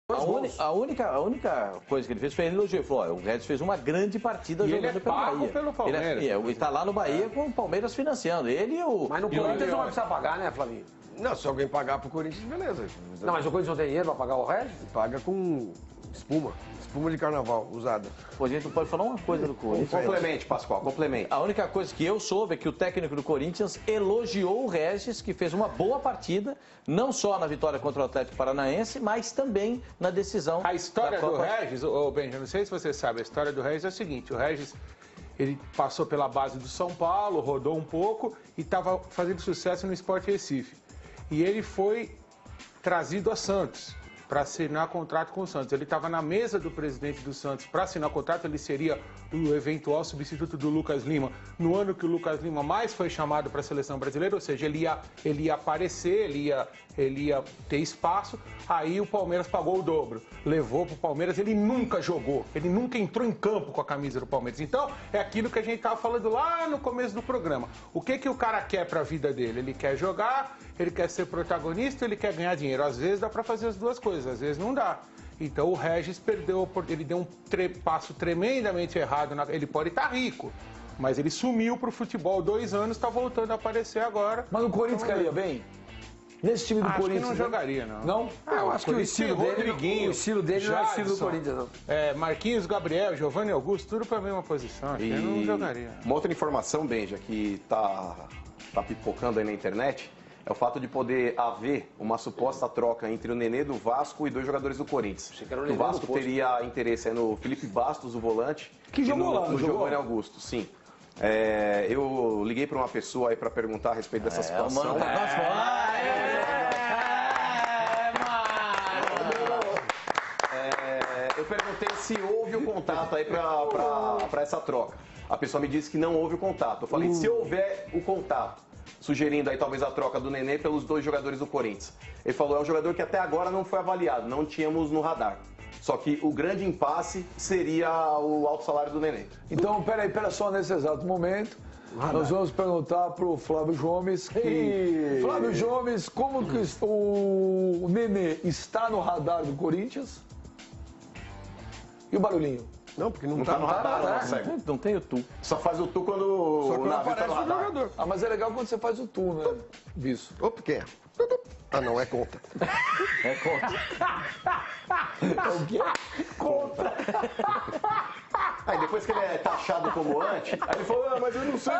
A única coisa que ele fez foi ele elogiou. Ele falou, o Regis fez uma grande partida jogando pelo Bahia. Pelo Palmeiras. Ele está lá no Bahia com o Palmeiras financiando. Ele e o... Mas no Corinthians não vai precisar pagar, né, Flavinho? Não, se alguém pagar pro Corinthians, beleza. Não, mas o Corinthians não tem dinheiro para pagar o Regis? Paga com espuma de carnaval usada. Pô, a gente não pode falar uma coisa do Corinthians. Complemente, Pascoal, complemente. A única coisa que eu soube é que o técnico do Corinthians elogiou o Regis, que fez uma boa partida, não só na vitória contra o Atlético Paranaense, mas também na decisão. A história do Regis, Benja, não sei se você sabe, a história do Regis é o seguinte, o Regis, ele passou pela base do São Paulo, rodou um pouco e estava fazendo sucesso no Sport Recife. E ele foi trazido a Santos para assinar contrato com o Santos. Ele estava na mesa do presidente do Santos para assinar o contrato, ele seria o eventual substituto do Lucas Lima, no ano que o Lucas Lima mais foi chamado para a seleção brasileira, ou seja, ele ia aparecer, ele ia ter espaço, aí o Palmeiras pagou o dobro, levou para o Palmeiras, ele nunca jogou, ele nunca entrou em campo com a camisa do Palmeiras. Então, é aquilo que a gente estava falando lá no começo do programa. O que o cara quer para a vida dele? Ele quer jogar, ele quer ser protagonista, ele quer ganhar dinheiro. Às vezes dá para fazer as duas coisas, às vezes não dá. Então o Regis perdeu, ele deu um passo tremendamente errado. Ele pode estar rico, mas ele sumiu pro futebol 2 anos, está voltando a aparecer agora. Mas o Corinthians cairia bem? Nesse time do Corinthians. Que não jogaria, não. Não? Eu acho que o estilo dele não é o estilo do Corinthians, não. Marquinhos, Gabriel, Giovanni Augusto, tudo para a mesma posição. Acho que ele não jogaria. Uma outra informação, Benja, que tá pipocando aí na internet, é o fato de poder haver uma suposta troca entre o Nenê do Vasco e 2 jogadores do Corinthians. O Vasco teria interesse no Felipe Bastos, o volante, que jogou lá, no Giovanni Augusto, sim. Eu liguei para uma pessoa aí para perguntar a respeito dessa situação. Eu perguntei se houve o contato aí para essa troca. A pessoa me disse que não houve o contato. Eu falei, se houver o contato, sugerindo aí talvez a troca do Nenê pelos 2 jogadores do Corinthians. Ele falou, é um jogador que até agora não foi avaliado, não tínhamos no radar. Só que o grande impasse seria o alto salário do Nenê. Então, pera só, nesse exato momento, nós vamos perguntar para o Flávio Gomes. Flávio Gomes, como que o Nenê está no radar do Corinthians? E o barulhinho? Não, porque não tá no radar, né? Não tem o tu. Só faz o tu quando o navio tá no radar. Jogador. Ah, mas é legal quando você faz o tu, né? Isso. Opa, quem é? Ah, não, é conta. É conta. É o quê? Conta. Aí depois que ele é taxado como anti, aí ele falou, mas eu não sei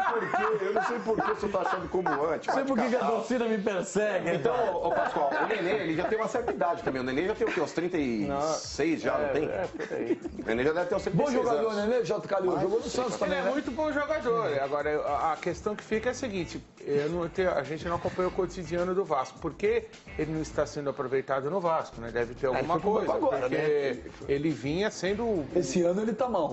por que eu sou taxado como anti. Não sei por que a torcida me persegue. Então, Pascoal, o Nenê, ele já tem uma certa idade também. O Nenê já tem o quê? Uns 36 já, não tem? Por aí. O Nenê já deve ter uns 36 Bom jogador, anos. Nenê, J. Calil, jogou no Santos também, Ele é muito bom jogador. Agora, a questão que fica é a seguinte, a gente não acompanha o cotidiano do Vasco. Por que ele não está sendo aproveitado no Vasco, né? Deve ter alguma coisa. Agora, porque né? ele vinha sendo... Esse ano ele tá mal.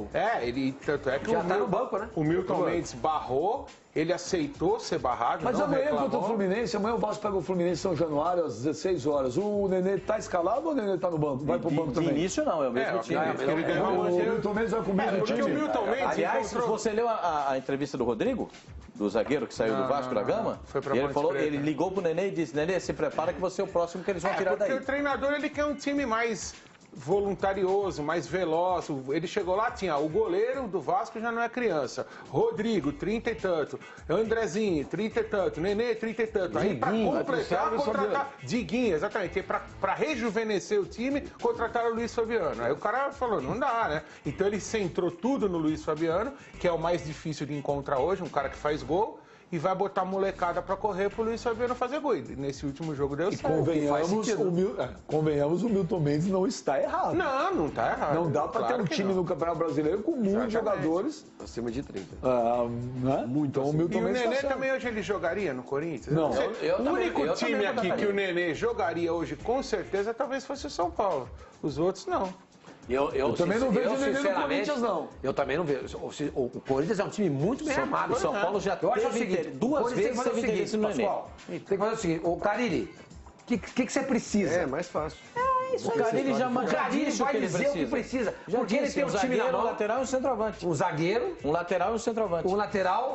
Tanto é que Já tá no banco, né? O Milton Mendes barrou, ele aceitou ser barrado, Mas não amanhã reclamou. contra o Fluminense, amanhã o Vasco pega o Fluminense em São Januário às 16 horas. O Nenê tá escalado ou o Nenê tá no banco? Vai pro banco De também? início não, é o mesmo time. Ele ganhou uma O Milton Mendes vai com o mesmo Porque o time? Milton Mendes Aliás, se encontrou... você leu a entrevista do Rodrigo, do zagueiro que saiu do Vasco da Gama, Foi pra e ele Ponte falou, Preta. ele ligou pro Nenê e disse, Nenê, se prepara que você é o próximo que eles vão tirar porque daí. o treinador, ele quer um time mais voluntarioso, mais veloz. Ele chegou lá, tinha o goleiro do Vasco, já não é criança. Rodrigo, 30 e tanto. Andrezinho, 30 e tanto. Nenê, 30 e tanto. Aí pra completar, contratar... Diguinho, exatamente. Aí pra rejuvenescer o time, contrataram o Luiz Fabiano. Aí o cara falou, não dá, né? Então ele centrou tudo no Luiz Fabiano, que é o mais difícil de encontrar hoje, um cara que faz gol. E vai botar a molecada pra correr pro Luiz Fabiano fazer gol. E nesse último jogo deu certo. Convenhamos, o Milton Mendes não está errado. Não tá errado. Não dá pra ter um time no Campeonato Brasileiro com muitos jogadores. Acima de 30. Né? Muito. Então o Milton E o Mendes Nenê tá certo. também hoje ele jogaria no Corinthians? Não. O único time também aqui que o Nenê jogaria hoje, com certeza, talvez fosse o São Paulo. Os outros, não. Eu também não vejo Nenê no sinceramente, Corinthians, não. Eu também não vejo. O Corinthians é um time muito bem armado. O São Paulo já Eu acho o teve seguinte, duas vezes teve interesse no Nenê. Pascoal, tem que fazer o seguinte, o Cariri, o que você precisa? É, mais fácil. É isso O aí. Carille já O Carille disse o vai que ele dizer o que precisa. Já Porque ele disse, tem um time na zagueiro, um mão. lateral e um centroavante. Um zagueiro, Um lateral e um centroavante. um lateral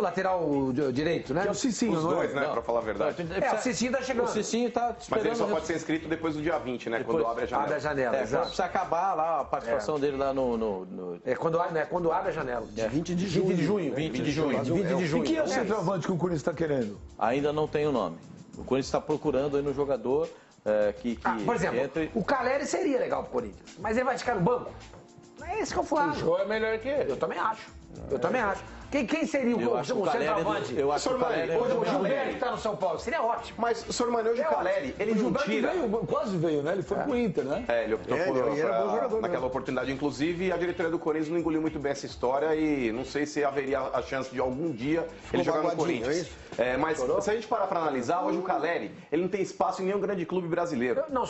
direito, né? Que é o Cicinho, Os não é? dois, né, pra falar a verdade. O Cicinho tá chegando. O Cicinho tá Mas esperando... ele só pode ser inscrito depois do dia 20, né? Quando abre a janela. Abre a janela, exato. Precisa acabar lá a participação dele lá no... É quando abre a janela. 20 de junho. 20 de junho. 20 de junho. 20 de junho. E quem é o centroavante que o Corinthians está querendo? Ainda não tem o nome. O Corinthians está procurando aí no jogador que Por exemplo, entre... o Caleri seria legal pro Corinthians, mas ele vai ficar no banco? É esse que eu O falo. Jô é melhor que ele. Eu também acho. Eu também acho. Quem seria Eu o acho que o Caleri... centroavante? Eu acho que o Caleri... O Gilberto que tá no São Paulo. Seria ótimo. Mas, Sr. Mano, hoje o Caleri, ele O não Gilberto tira... quase veio, né? Ele foi pro Inter, né? Ele optou ele era bom jogador naquela mesmo. oportunidade. Inclusive, a diretoria do Corinthians não engoliu muito bem essa história e não sei se haveria a chance de algum dia ele jogar no magoadinho, Corinthians. é isso? Mas se a gente parar para analisar, hoje o Caleri, ele não tem espaço em nenhum grande clube brasileiro. Não,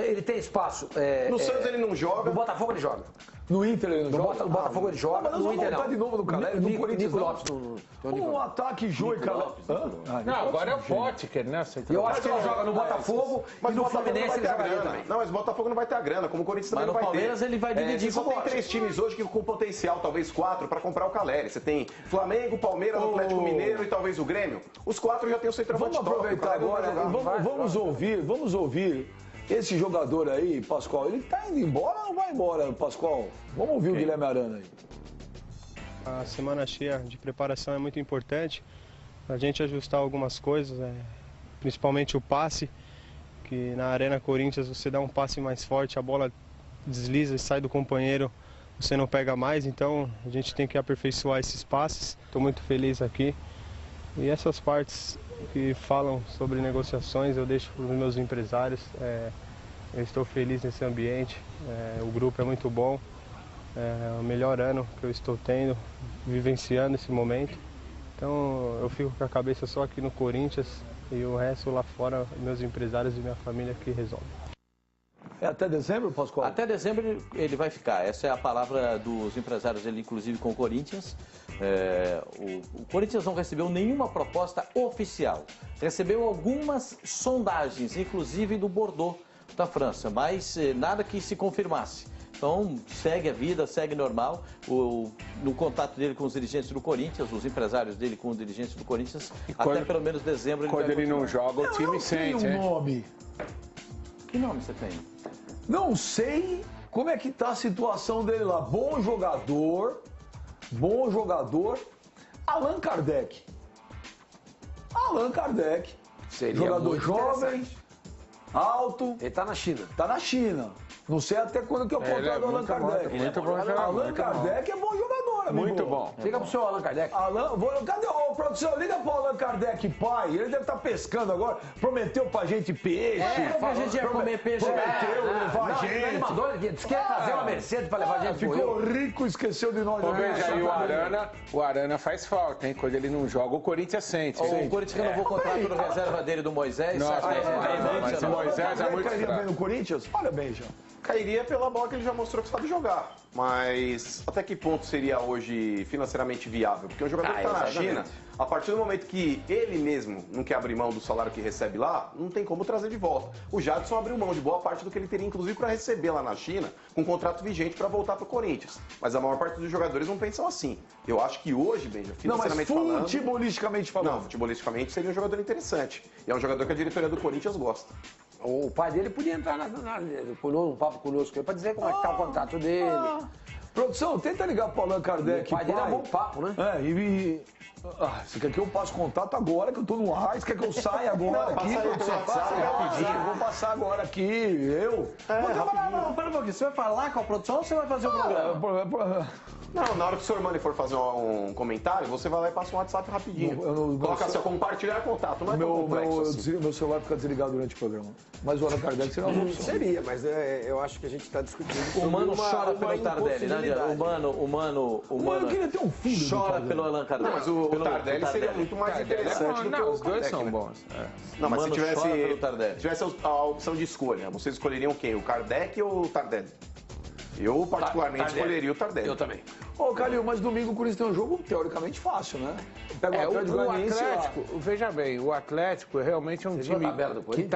ele tem espaço. No Santos ele não joga. No Botafogo ele joga. No Inter ele não joga? No Botafogo ele joga. Mas nós No vamos Inter voltar não. de novo no Caleri, no Corinthians Nico não. Lopes. Um ataque Jô e Caleri. Não, agora é o Potker, né? Eu acho que ele joga no Botafogo Mas e no o Botafogo não Fluminense vai ele ter a jogaria grana. também. Não, mas o Botafogo não vai ter a grana, como o Corinthians também Mas não no vai ter. Palmeiras ele vai dividir Você com só o tem Botafogo. 3 times hoje que com potencial, talvez 4, para comprar o Caleri. Você tem Flamengo, Palmeiras, Atlético Mineiro e talvez o Grêmio. Os 4 já tem o centroavante Vamos top, o aproveitar Caleri não vai agora, jogar. vamos ouvir esse jogador aí, Pascoal. Ele tá indo embora ou não vai embora, Pascoal? Vamos ouvir o Guilherme Arana aí. A semana cheia de preparação é muito importante para a gente ajustar algumas coisas, principalmente o passe, que na Arena Corinthians você dá um passe mais forte, a bola desliza e sai do companheiro, você não pega mais, então a gente tem que aperfeiçoar esses passes. Estou muito feliz aqui e essas partes que falam sobre negociações eu deixo para os meus empresários. Eu estou feliz nesse ambiente, o grupo é muito bom. É o melhor ano que eu estou tendo, vivenciando esse momento. Então eu fico com a cabeça só aqui no Corinthians e o resto lá fora, meus empresários e minha família que resolvem. É até dezembro, Pascoal? Até dezembro ele vai ficar. Essa é a palavra dos empresários dele, inclusive com o Corinthians. O Corinthians não recebeu nenhuma proposta oficial. Recebeu algumas sondagens, inclusive do Bordeaux, da França, mas nada que se confirmasse. Então, segue a vida, segue normal. No contato dele com os dirigentes do Corinthians, os empresários dele com os dirigentes do Corinthians, até pelo menos dezembro ele Quando vai ele não continuar. joga, o time sente, um hein? nome. Que nome você tem? Não sei como é que tá a situação dele lá. Bom jogador. Allan Kardec. Allan Kardec. Seria Jogador muito jovem, interessante. alto, Ele tá na China. tá na China. Não sei até quando que é o Ele é contrato do Allan muito bom, Kardec. muito bom jogador, Allan muito Kardec é bom jogador, amigo. Muito bom. Liga pro seu Allan Kardec. Cadê o produção? Liga pro Allan Kardec, pai. Ele deve estar pescando agora. Prometeu pra gente peixe. que a gente ia comer peixe. Prometeu levar a Ele gente. mandou, ele disse que ia trazer uma Mercedes pra levar a gente pro Ficou Rio. rico, esqueceu de nós. Ô, Benja, e o Arana faz falta, hein? Quando ele não joga, o Corinthians sente. O Corinthians renovou o contrato do reserva dele, do Moisés. Não, sabe? mas o Moisés é muito cairia bem fraco. no Corinthians? Olha bem, já. Cairia pela bola que ele já mostrou que sabe jogar. Mas até que ponto seria hoje financeiramente viável? Porque um jogador que está na China, a partir do momento que ele mesmo não quer abrir mão do salário que recebe lá, não tem como trazer de volta. O Jadson abriu mão de boa parte do que ele teria, inclusive, para receber lá na China, com contrato vigente para voltar para o Corinthians. Mas a maior parte dos jogadores não pensam assim. Eu acho que hoje, Benja, Não, mas financeiramente falando... futebolisticamente Não, falando. futebolisticamente seria um jogador interessante. E é um jogador que a diretoria do Corinthians gosta. O pai dele podia entrar um papo conosco para dizer como é que tá o contrato dele. Produção, tenta ligar pro Allan Kardec, O pai dele é bom papo, né? Você quer que eu passe contato agora, que eu tô no ar? Você quer que eu saia agora aqui? passa aí, produção? passa aí, rapidinho. Eu vou passar agora aqui, eu. Não, pera um pouquinho. Você vai falar com a produção ou você vai fazer o programa? Não, na hora que o Sr. Mani for fazer um comentário, você vai lá e passa um WhatsApp rapidinho. Coloca assim, ó, compartilhar contato, não é tão complexo assim. Meu celular fica desligado durante o programa. Mas o Allan Kardec seria uma opção. Seria, mas eu acho que a gente está discutindo O sobre Mano uma- chora uma pelo Tardelli, né? impossibilidade. O Mano, Mano queria ter um filho do chora Tardelli. pelo Allan Kardec. Não, mas o Tardelli seria muito mais interessante do que Não, o os dois Kardec, são né? bons. Não, mas Mano se chora pelo Tardelli. tivesse a opção de escolha, vocês escolheriam quem? O Kardec ou o Tardelli? Eu, particularmente, Tardelli. escolheria o Tardelli. Eu também. Ô, Calil, mas domingo o Corinthians tem um jogo teoricamente fácil, né? Pega o Atlético o Goianiense lá. Atlético, veja bem, o Atlético realmente é um Você viu a time tabela do que Corinthians?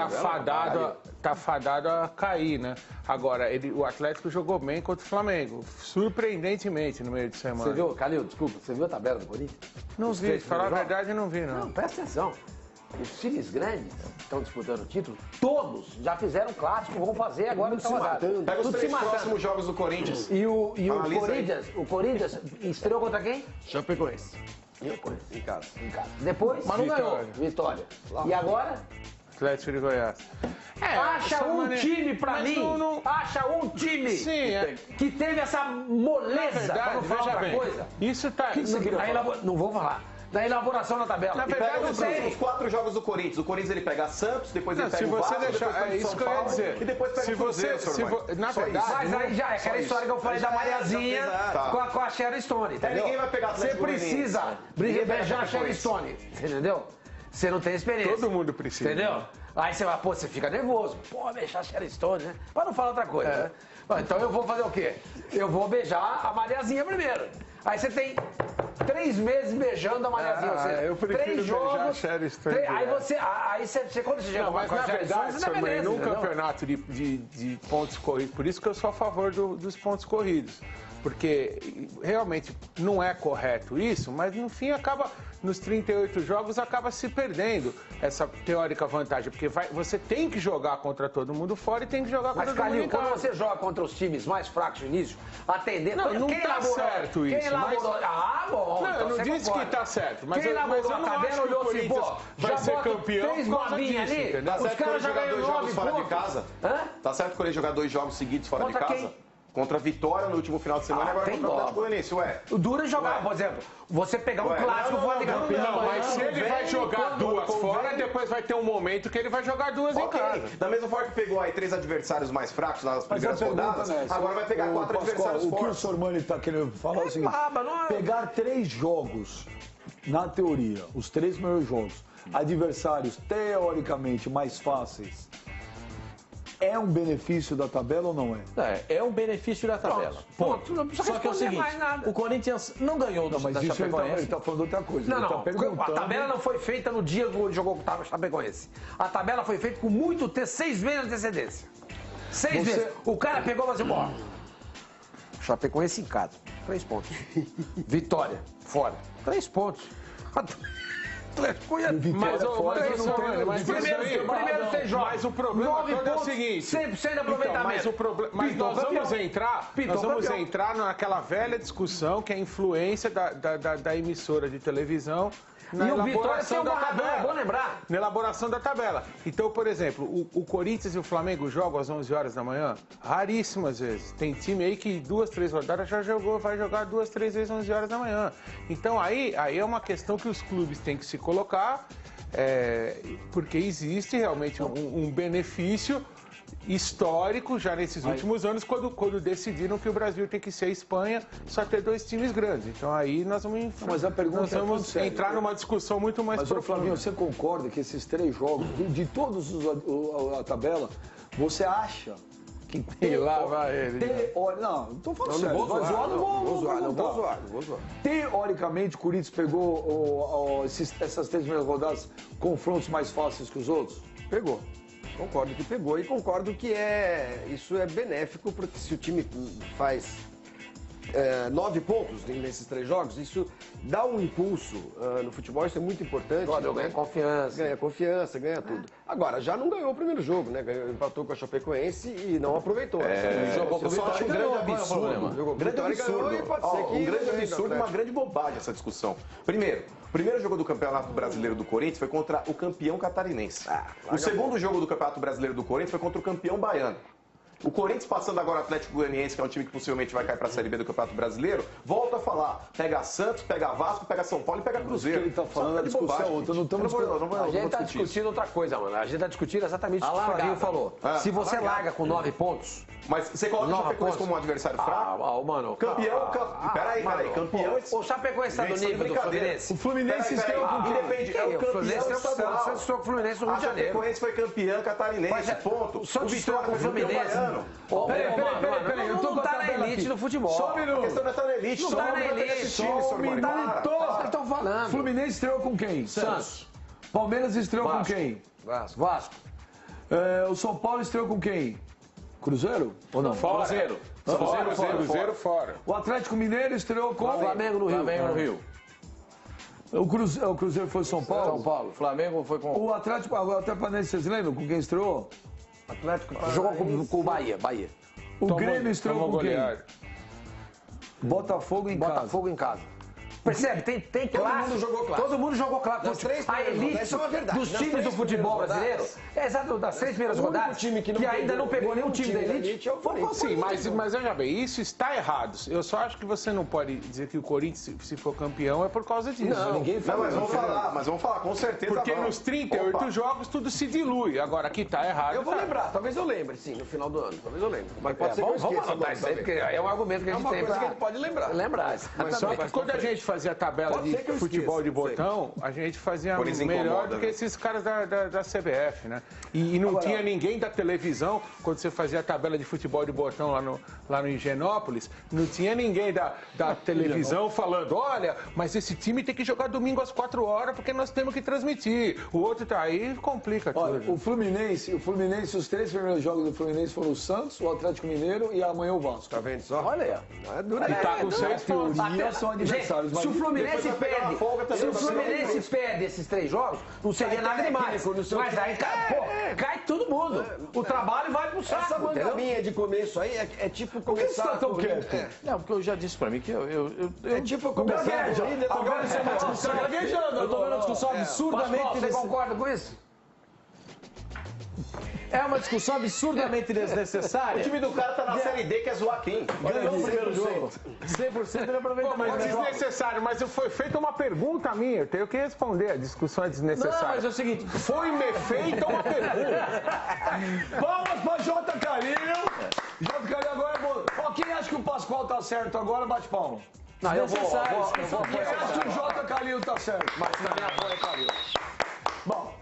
tá fadado a cair, né? Agora, o Atlético jogou bem contra o Flamengo, surpreendentemente no meio de semana. Você viu, Calil, desculpa, você viu a tabela do Corinthians? Não Os vi, três falar a primeiros verdade, não vi, não. Não, presta atenção. Os times grandes que estão disputando o título, todos já fizeram clássico, vão fazer agora se matando. Pega os Tudo se 3 matando. próximos jogos do Corinthians. E o Analisa aí. Corinthians estreou contra quem? Chapecoense. Em casa. Depois, Mas não ganhou. Vitória. E agora? Atlético de Goiás. Acha essa um maneira- time pra mas mim. Acha um time Sim, que teve essa moleza. Na pra não verdade, falar veja outra bem, coisa. isso tá... Não vou falar. Da elaboração da tabela. Na E verdade, pega não os sei. próximos 4 jogos do Corinthians. O Corinthians ele pega Santos, depois ele Não, pega se o você Vasco, deixar, depois pega é o isso São que eu ia Paulo dizer. e depois pega Se o Cruzeiro, você, seu se irmão. na Só verdade, isso. Mas aí já é aquela história que eu falei da Mariazinha com a Sharon Stone, entendeu? ninguém vai pegar Você Atlético precisa Goianiense. beijar a Sharon Stone, entendeu? Você não tem experiência. Todo mundo precisa. Entendeu? Aí você vai, pô, você fica nervoso. Pô, beijar a Sharon Stone, né? Pra não falar outra coisa, né? Bom, então eu vou fazer o quê? Eu vou beijar a Mariazinha primeiro. Aí você tem 3 meses beijando a Mariazinha. Ou seja, eu prefiro 3 beijar a jogos. Sharon Stone Aí direto. você, quando você chega Não, mas com a na Sharon verdade, Stone, seu você mãe, num entendeu? campeonato de pontos corridos, por isso que eu sou a favor dos pontos corridos. Porque realmente não é correto isso, mas no fim acaba, nos 38 jogos, acaba se perdendo essa teórica vantagem. Porque você tem que jogar contra todo mundo fora e tem que jogar Mas, contra todo mundo Calil, em quando casa. você joga contra os times mais fracos no início, a tendência... Não tá certo isso, Quem elaborou... mas- Ah, bom, Não, então eu não você disse concorda. que tá certo, mas Quem eu elaborou não a tabela acho que o olhou assim, Corinthians pô, vai já ser bota campeão 3 por causa babinhas disso, ali, entendeu? Tá os certo que caras ele já jogar ganham 2 jogos 9 fora de pontos. casa? Hã? Tá certo que ele jogar 2 jogos seguidos fora Contra de casa? quem? Contra a Vitória no último final de semana e agora tem contra o Atlético dó. Goianiense. Ué, O duro é jogar, Ué. por exemplo, você pegar um Ué, clássico não, fora de não, campo. Não, mas se ele vai jogar quando 2 convém. fora, depois vai ter um momento que ele vai jogar 2 em ok. casa. Da mesma forma que pegou aí 3 adversários mais fracos nas Mas a primeiras pergunta rodadas, não é essa. agora vai pegar Ô, 4 Pascoal, adversários o que o fortes. Sormani está querendo falar é o seguinte: baba, não é? pegar 3 jogos, na teoria, os 3 primeiros jogos, adversários teoricamente mais fáceis, é um benefício da tabela ou não é? É um benefício da tabela. Pronto, não precisa Só que é o responder seguinte, mais nada. o Corinthians não ganhou Não, mas da isso ele Chapecoense. está falando outra coisa. Não, ele tá não, perguntando... a tabela não foi feita no dia que ele jogou com o Chapecoense. A tabela foi feita com muito 6 meses de antecedência. 6 Você- meses. O cara pegou e falou assim, ó, Chapecoense em casa, 3 pontos. Vitória, fora, 3 pontos. Mas, ô, fora, mas, não ô, tem- mas isso aí- Primeiro 6 jogos. Mas o problema 9 todo é o pontos, seguinte. 100% de aproveitamento. Então, mas Pintou nós vamos campeão. entrar, Pintou nós vamos campeão. entrar naquela velha discussão que é a influência da emissora de televisão na E o Vitória tem elaboração um da narrador, é tabela. bom lembrar. Na elaboração da tabela. Então, por exemplo, o Corinthians e o Flamengo jogam às 11 horas da manhã? Raríssimas vezes. Tem time aí que 2, 3 rodadas já jogou, vai jogar 2, 3 vezes às 11 horas da manhã. Então, aí é uma questão que os clubes têm que se colocar, porque existe realmente um benefício histórico já nesses últimos anos, quando decidiram que o Brasil tem que ser a Espanha, só ter 2 times grandes. Então aí nós vamos, Mas a pergunta nós é vamos tão séria. entrar numa discussão muito mais Mas, ô, profunda. Flavinho, você concorda que esses 3 jogos, de todos a tabela, você acha que... E lá vai ele. Não, não tô falando Não sério. vou Vai zoar, zoar, não vou zoar, não vou zoar, não vou zoar. Teoricamente, o Corinthians pegou essas 3 primeiras rodadas confrontos mais fáceis que os outros? Pegou. Concordo que pegou e concordo que isso é benéfico, porque se o time faz 9 pontos nesses 3 jogos, isso dá um impulso no futebol, isso é muito importante. Olha, ganha confiança. Ganha confiança, ganha tudo. Agora, já não ganhou o primeiro jogo, né? Empatou com a Chapecoense e não aproveitou. Jogou com o Eu só acho um Vitória, grande qual é o problema? absurdo. Jogou com Grande Vitória e ganhou, absurdo. e pode Ó, ser que um grande ganhe do absurdo e uma Atlético. grande bobagem essa discussão. Primeiro jogo do Campeonato Brasileiro do Corinthians foi contra o campeão catarinense. O segundo jogo do Campeonato Brasileiro do Corinthians foi contra o campeão baiano. O Corinthians passando agora o Atlético Goianiense, que é um time que possivelmente vai cair para a Série B do Campeonato Brasileiro, volta a falar, pega Santos, pega Vasco, pega São Paulo e pega Cruzeiro. Ele tá falando a discussão é outra, não estamos A gente está discutir. discutindo outra coisa, mano. A gente está discutindo exatamente o que o Flavinho falou. Se você larga com 9 pontos... Mas você coloca o Nova Chapecoense pontos. como um adversário fraco? Mano. Campeão, peraí, campeão... O Chapecoense está do Gente, nível do brincadeira. Fluminense. O Fluminense estreou com quem? Independe, é o campeão estadual. Você estou com o Fluminense no Rio A de Janeiro. Chapecoense foi campeão catarinense, Mas ponto. o Santos Vitória estou com o foi campeão Fluminense. baiano. Peraí, eu tô com a tabela elite do futebol. Só um A minuto. questão não é estar na elite, Não só tá na não vai ter elite, esse time, só um senhor Moreno. minuto. Vocês estão falando. Fluminense estreou com quem? Santos. Palmeiras estreou Vasco. com quem? Vasco. O São Paulo estreou com quem? Cruzeiro? Ou não? Cruzeiro. Cruzeiro fora. O Atlético Mineiro estreou com... Flamengo no Rio. Flamengo no Rio. O Cruzeiro foi São Paulo? São Paulo. Flamengo foi com... O Atlético Paranaense, vocês lembram com quem estreou? Jogou com o Bahia. O Grêmio estreou Tomou com quem? goleada. Botafogo em casa. Botafogo em casa. Percebe? Tem classe. mundo jogou classe. Todo mundo jogou classe. Nas três A primeiras elite rodadas, isso é uma verdade. dos Nas times três do futebol primeiras brasileiro. rodadas, É exato, das 3 primeiras o único rodadas. time que não ainda pegou não pegou nenhum time da da elite. é o Corinthians. Sim, mas veja bem, isso está errado. Eu só acho que você não pode dizer que o Corinthians, se for campeão, é por causa disso. Não, ninguém Não, fala mas vamos falar, com certeza Porque vamos. nos 38 Opa. jogos tudo se dilui. Agora, aqui tá errado. Eu vou tá. lembrar, talvez eu lembre, sim, no final do ano. Talvez eu lembre. Mas pode ser que eu Vamos esqueça. anotar isso aí, porque é um argumento que a É gente uma tem coisa pra que a gente pode lembrar. lembrar. Mas só que quando a gente fazia a tabela Pode de ser que eu futebol esqueça, de botão, a gente fazia Por isso melhor incomoda, do que né? esses caras da CBF, né? E não tinha ninguém da televisão, quando você fazia a tabela de futebol de botão lá no Higienópolis, não tinha ninguém da televisão falando, olha, mas esse time tem que jogar domingo às 4 horas porque nós temos que transmitir. O outro tá aí, complica tudo. Olha, o Fluminense, os 3 primeiros jogos do Fluminense foram o Santos, o Atlético Mineiro e amanhã o Vasco. Tá vendo só? Olha aí, ó. É duro. E tá com 6 pontos. Teoria são adversários, Gente, se o mas Fluminense depois vai pegar uma folga também se o pra cima do Fluminense Fluminense. perde esses 3 jogos, não seria nada demais. Mas aí cai todo mundo. O trabalho vai pro Essa saco, entendeu? caminha de começo aí é tipo por que você começar tá tão a corrida- quieto? É. Não, porque eu já disse pra mim que É tipo começar a Gagueja. corrida. Agora isso é uma discussão. eu tô vendo uma discussão absurdamente... Pascoal, você concorda com isso? É uma discussão absurdamente O desnecessária. time do cara tá na Série D, quer zoar quem? Ganhou o primeiro jogo. 100% ele aproveita Mas mais. desnecessário, mas foi feita uma pergunta minha, eu tenho que responder, a discussão é Não, desnecessária. mas é o seguinte... Foi-me feita uma pergunta. palmas pra J. Carinho. J. Carinho agora é bom. Ó, quem acha que o Pascoal tá certo agora, bate palma. Não, eu vou Quem acha que o J. Carinho tá certo? Mas também apoia Calil. Bom,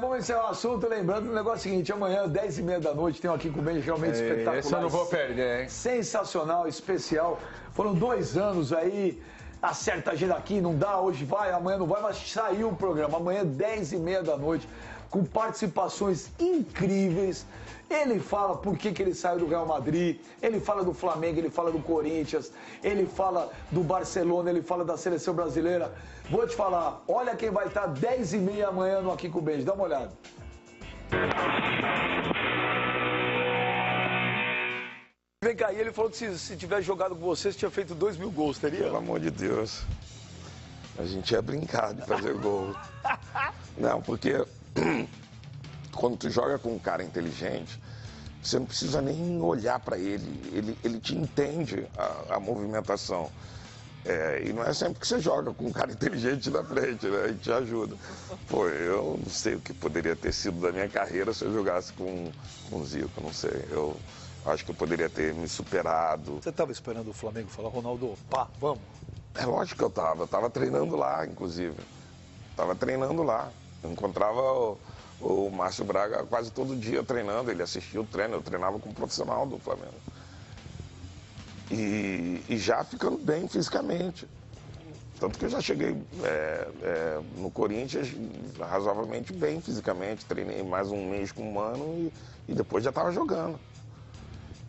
vamos encerrar o assunto, lembrando o negócio seguinte, amanhã, 10h30 da noite, tem um Aqui com o Benja realmente espetacular. Esse eu não vou perder, hein? Sensacional, especial. Foram 2 anos aí, acerta a agenda aqui, não dá, hoje vai, amanhã não vai, mas saiu o programa. Amanhã, 10h30 da noite, com participações incríveis. Ele fala por que ele saiu do Real Madrid, ele fala do Flamengo, ele fala do Corinthians, ele fala do Barcelona, ele fala da seleção brasileira. Vou te falar, olha quem vai estar 10h30 amanhã no Aqui com o Benja, dá uma olhada. Vem cá, e ele falou que se tivesse jogado com você, você tinha feito 2.000 gols, teria? Pelo amor de Deus. A gente ia brincar de fazer gol. Não, porque quando tu joga com um cara inteligente, você não precisa nem olhar para ele. Ele te entende a movimentação. E não é sempre que você joga com um cara inteligente na frente, né? E te ajuda. Pô, eu não sei o que poderia ter sido da minha carreira se eu jogasse com o Zico, não sei. Eu acho que eu poderia ter me superado. Você estava esperando o Flamengo falar, Ronaldo, pá, vamos? É lógico que eu estava treinando lá, inclusive. Estava treinando lá. Eu encontrava o Márcio Braga quase todo dia treinando, ele assistia o treino, eu treinava com um profissional do Flamengo. E já ficando bem fisicamente. Tanto que eu já cheguei no Corinthians razoavelmente bem fisicamente, treinei mais um mês com um ano e depois já estava jogando.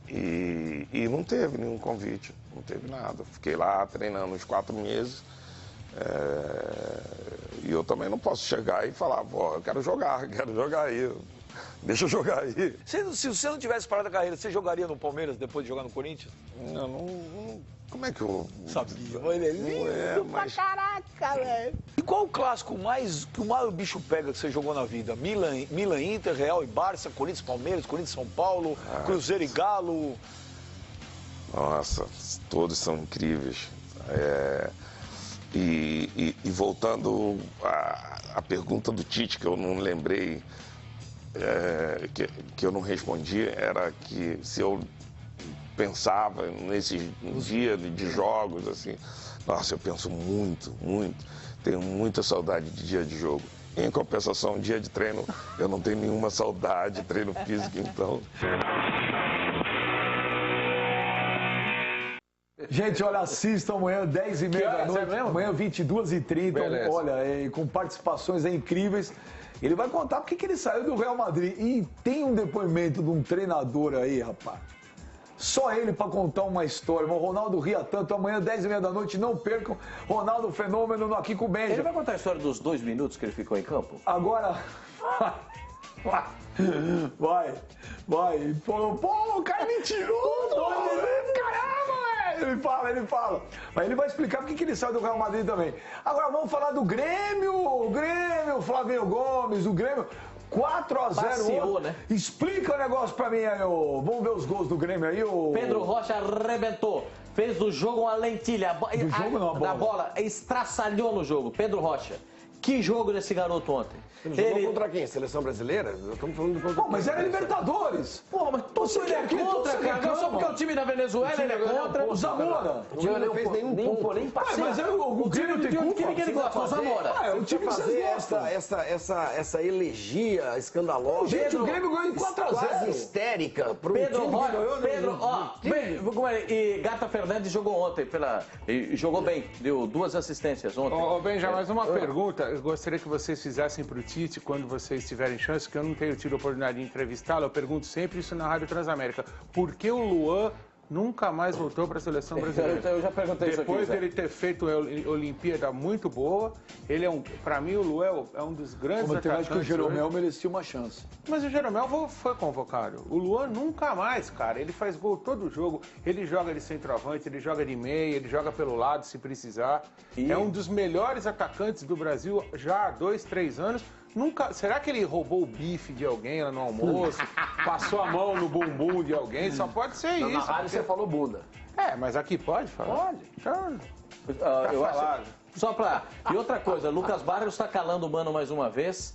E não teve nenhum convite, não teve nada. Fiquei lá treinando uns 4 meses. E eu também não posso chegar e falar, pô, eu quero jogar aí. Deixa eu jogar aí. Se você não tivesse parado a carreira, você jogaria no Palmeiras depois de jogar no Corinthians? Eu não como é que eu... Sabia, ele é lindo mas... pra caraca, velho. E qual o clássico que o maior bicho pega que você jogou na vida? Milan, Inter, Real e Barça, Corinthians, Palmeiras, Corinthians, São Paulo, Cruzeiro e Galo. Nossa, todos são incríveis. E voltando à pergunta do Tite, que eu não lembrei, que eu não respondi, era que se eu pensava nesses dias de jogos, assim, nossa, eu penso muito, tenho muita saudade de dia de jogo. Em compensação, dia de treino, eu não tenho nenhuma saudade, treino físico, então... Gente, olha, assistam amanhã, 10h30 da noite. Amanhã, 22h30. Olha, com participações incríveis. Ele vai contar porque que ele saiu do Real Madrid. E tem um depoimento de um treinador aí, rapaz. Só ele para contar uma história. O Ronaldo ria tanto. Amanhã, 10h30 da noite, não percam. Ronaldo Fenômeno no Aqui com o Benja. Ele vai contar a história dos 2 minutos que ele ficou em campo? Agora... Vai. Pô, o cara me tirou. Caramba, velho. Ele fala. Mas ele vai explicar porque que ele saiu do Real Madrid também. Agora vamos falar do Grêmio. O Grêmio, Flavinho Gomes, o Grêmio. 4-0. Passeou, né? Explica o negócio pra mim aí, ô. Vamos ver os gols do Grêmio aí, ô. Pedro Rocha arrebentou. Fez do jogo uma lentilha. Da bola. Estraçalhou no jogo. Pedro Rocha. Que jogo desse garoto ontem? Ele jogou contra quem? Seleção brasileira? Estamos falando do contra. Pô, mas era Libertadores. Pô, mas você é contra, cara. Só porque é o time da Venezuela, ele é contra. O Zamora. Não fez nenhum ponto. Nem passeio. Mas o Grêmio tem culpa. O time que ele gosta, o Zamora. É o time que vocês gostam. Essa elegia escandalosa. Gente, o Grêmio ganhou em 4-0. Quase histérica. Pedro Rocha, e Gata Fernandes jogou ontem, jogou bem, deu 2 assistências ontem. Benja, mais uma pergunta. Eu gostaria que vocês fizessem para o Tite, quando vocês tiverem chance, que eu não tenho tido a oportunidade de entrevistá-lo, eu pergunto sempre isso na Rádio Transamérica. Por que o Luan nunca mais voltou para a seleção brasileira? Eu já perguntei isso aqui. Depois dele ter feito uma Olimpíada muito boa, ele para mim o Luan é um dos grandes atacantes. Eu acho que o Jeromel merecia uma chance. Mas o Jeromel foi convocado. O Luan nunca mais, cara. Ele faz gol todo jogo. Ele joga de centroavante, ele joga de meia, ele joga pelo lado se precisar. É um dos melhores atacantes do Brasil já há 2, 3 anos. Será que ele roubou o bife de alguém lá no almoço? Passou a mão no bumbum de alguém? Só pode ser isso. Na rádio você falou bunda. Mas aqui pode falar? Pode. Então, eu acho. Só pra... E outra coisa, Lucas Barrios está calando o Mano mais uma vez.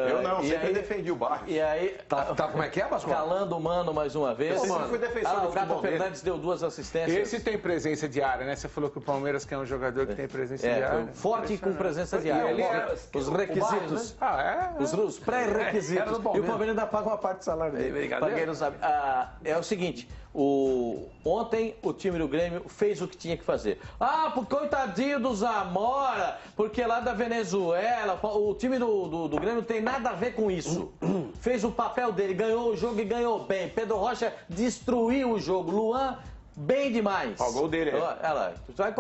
Eu não, sempre defendi o Barrios. E aí... Tá como é que é, Basco? Calando o Mano mais uma vez. Eu sempre fui defensor do o Gato futebol Fernandes deu 2 assistências. Esse tem presença diária, né? Você falou que o Palmeiras quer um jogador que tem presença diária. Forte e com presença diária. Os requisitos. Os pré-requisitos. E o Palmeiras ainda paga uma parte do salário dele. Pra quem não sabe. É o seguinte, ontem o time do Grêmio fez o que tinha que fazer. Coitadinho do Zamora, porque lá da Venezuela, o time do Grêmio não tem nada a ver com isso. Fez o papel dele, ganhou o jogo e ganhou bem. Pedro Rocha destruiu o jogo. Luan, bem demais. Ó, o gol dele.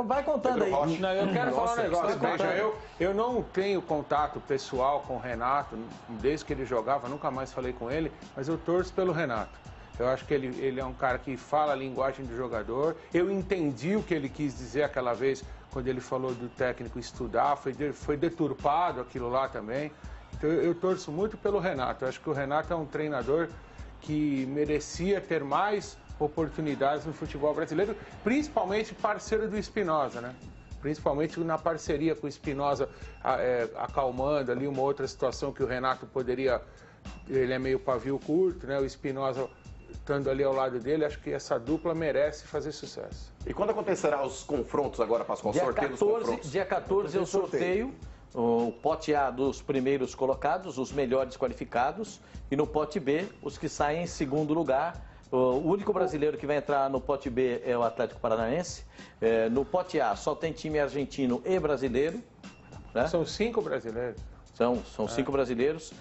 Vai contando Pedro aí. Rocha. Não, eu quero falar um negócio. Eu não tenho contato pessoal com o Renato, desde que ele jogava, nunca mais falei com ele, mas eu torço pelo Renato. Eu acho que ele é um cara que fala a linguagem do jogador. Eu entendi o que ele quis dizer aquela vez, quando ele falou do técnico estudar, foi deturpado aquilo lá também. Então eu torço muito pelo Renato. Eu acho que o Renato é um treinador que merecia ter mais oportunidades no futebol brasileiro, principalmente parceiro do Espinosa, né? Principalmente na parceria com o Espinosa, acalmando ali uma outra situação que o Renato poderia... Ele é meio pavio curto, né? O Espinosa estando ali ao lado dele, acho que essa dupla merece fazer sucesso. E quando acontecerá os confrontos agora, Pascoal? Sorteio dos confrontos. Dia 14 é o sorteio. O pote A dos primeiros colocados, os melhores qualificados. E no pote B, os que saem em segundo lugar. O único brasileiro que vai entrar no pote B é o Atlético Paranaense. No pote A só tem time argentino e brasileiro. Né? São 5 brasileiros. São 5 brasileiros.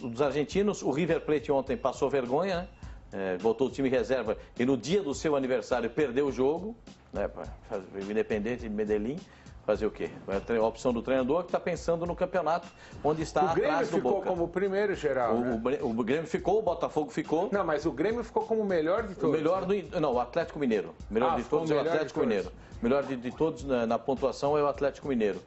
Dos argentinos, o River Plate ontem passou vergonha, né? Voltou o time reserva e no dia do seu aniversário perdeu o jogo, né? O Independente de Medellín. Fazer o quê? A opção do treinador que está pensando no campeonato, onde está atrás do Boca. O Grêmio ficou como primeiro geral, o Grêmio ficou, o Botafogo ficou. Não, mas o Grêmio ficou como o melhor de todos. O Atlético Mineiro. O melhor de todos é o Atlético Mineiro. O melhor de todos na pontuação é o Atlético Mineiro.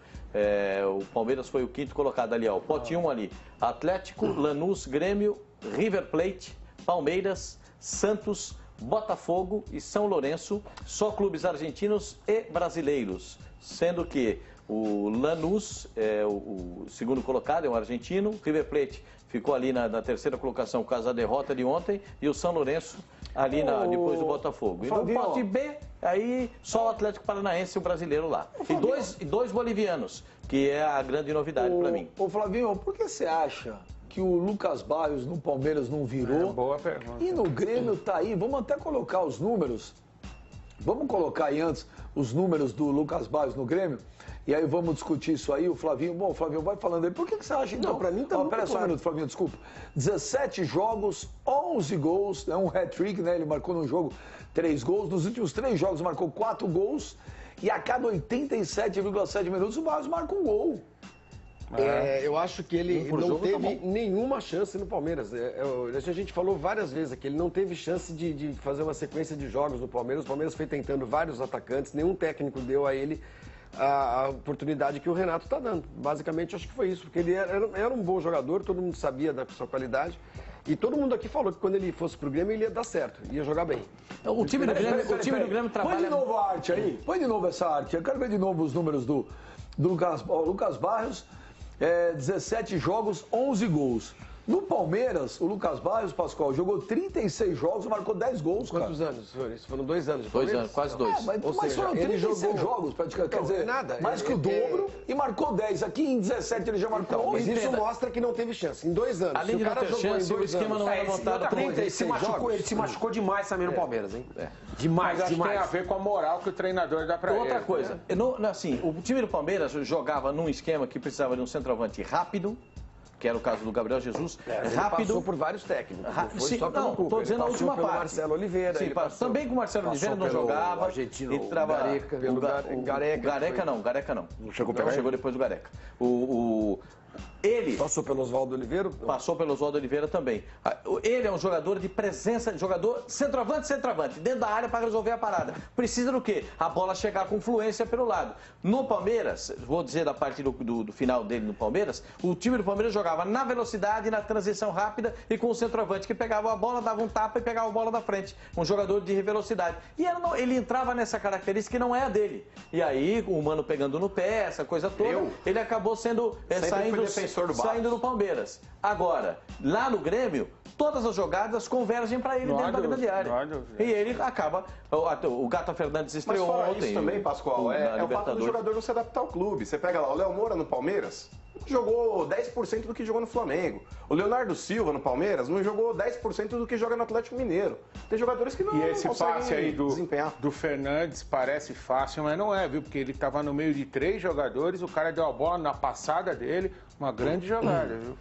O Palmeiras foi o 5º colocado ali, ó. O pote 1 ali. Atlético, Lanús, Grêmio, River Plate, Palmeiras, Santos, Botafogo e São Lourenço. Só clubes argentinos e brasileiros. Sendo que o Lanús é o segundo colocado, é um argentino. O River Plate ficou ali na 3ª colocação por causa da derrota de ontem. E o São Lourenço ali depois do Botafogo. E no pote B, aí só o Atlético Paranaense e o brasileiro lá. E dois bolivianos, que é a grande novidade para mim. Ô Flavinho, por que você acha que o Lucas Barrios no Palmeiras não virou? Boa pergunta. E no Grêmio tá aí, vamos até colocar os números. Vamos colocar aí antes os números do Lucas Barros no Grêmio? E aí vamos discutir isso aí. O Flavinho, bom, Flavinho, vai falando aí. Por que você acha, então? Não, pra mim tá muito Pera só um minuto, Flavinho, desculpa. 17 jogos, 11 gols, é um hat-trick, né? Ele marcou num jogo 3 gols. Nos últimos 3 jogos marcou 4 gols. E a cada 87,7 minutos o Barros marca um gol. Eu acho que ele não jogo, teve tá nenhuma chance no Palmeiras. A gente falou várias vezes aqui, ele não teve chance de fazer uma sequência de jogos no Palmeiras. O Palmeiras foi tentando vários atacantes, nenhum técnico deu a ele a oportunidade que o Renato está dando. Basicamente, acho que foi isso, porque ele era um bom jogador, todo mundo sabia da sua qualidade. E todo mundo aqui falou que quando ele fosse pro Grêmio, ele ia dar certo, ia jogar bem. O time do Grêmio trabalha... Põe de novo a arte aí, põe de novo essa arte. Eu quero ver de novo os números do Lucas Barros. 17 jogos, 11 gols. No Palmeiras, o Lucas Barros, Pascoal, jogou 36 jogos e marcou 10 gols, cara. Quantos anos? Isso foram 2 anos. 2 anos, quase 2. Mas foram 36 jogos, praticamente. Quer dizer, nada. mais que o dobro e marcou 10. Aqui em 17 ele já marcou 11. Mas isso mostra que não teve chance. Em 2 anos. Além de não ter chance, o esquema não era montado para Ele se machucou demais também no Palmeiras, hein? Demais, Mas acho que tem a demais. ver com a moral que o treinador dá pra ele. Outra coisa, assim, o time do Palmeiras jogava num esquema que precisava de um centroavante rápido, que era o caso do Gabriel Jesus, Ele rápido. passou por vários técnicos. Não foi Sim, só pelo não, Cuca. estou dizendo a Ele passou última pelo parte. Marcelo Oliveira. Sim, ele passou, também com o Marcelo Oliveira não pelo jogava. argentino, Ele trabalha Gareca, pelo Gareca. Gareca não. Não chegou Não, chegou depois do Gareca. Ele Passou pelo Oswaldo Oliveira. passou pelo Oswaldo Oliveira também. Ele é um jogador de presença, jogador centroavante, dentro da área para resolver a parada. Precisa do quê? A bola chegar com fluência pelo lado. No Palmeiras, vou dizer da parte do final dele no Palmeiras, o time do Palmeiras jogava na velocidade, na transição rápida e com o centroavante que pegava a bola, dava um tapa e pegava a bola da frente. Um jogador de velocidade. E ele entrava nessa característica que não é a dele. E aí, o Mano pegando no pé, essa coisa toda, ele acabou sendo saindo do Palmeiras. Agora, lá no Grêmio, todas as jogadas convergem para ele dentro da grande área. E ele acaba... O Gata Fernandes Mas estreou fora ontem. isso também, Pascoal, é o fato do jogador não se adaptar ao clube. Você pega lá o Léo Moura no Palmeiras, jogou 10% do que jogou no Flamengo. O Leonardo Silva no Palmeiras não jogou 10% do que joga no Atlético Mineiro. Tem jogadores que não E esse passe aí desempenhar. do Fernandes parece fácil, mas não é, viu? Porque ele estava no meio de 3 jogadores, o cara deu a bola na passada dele, uma grande jogada, viu?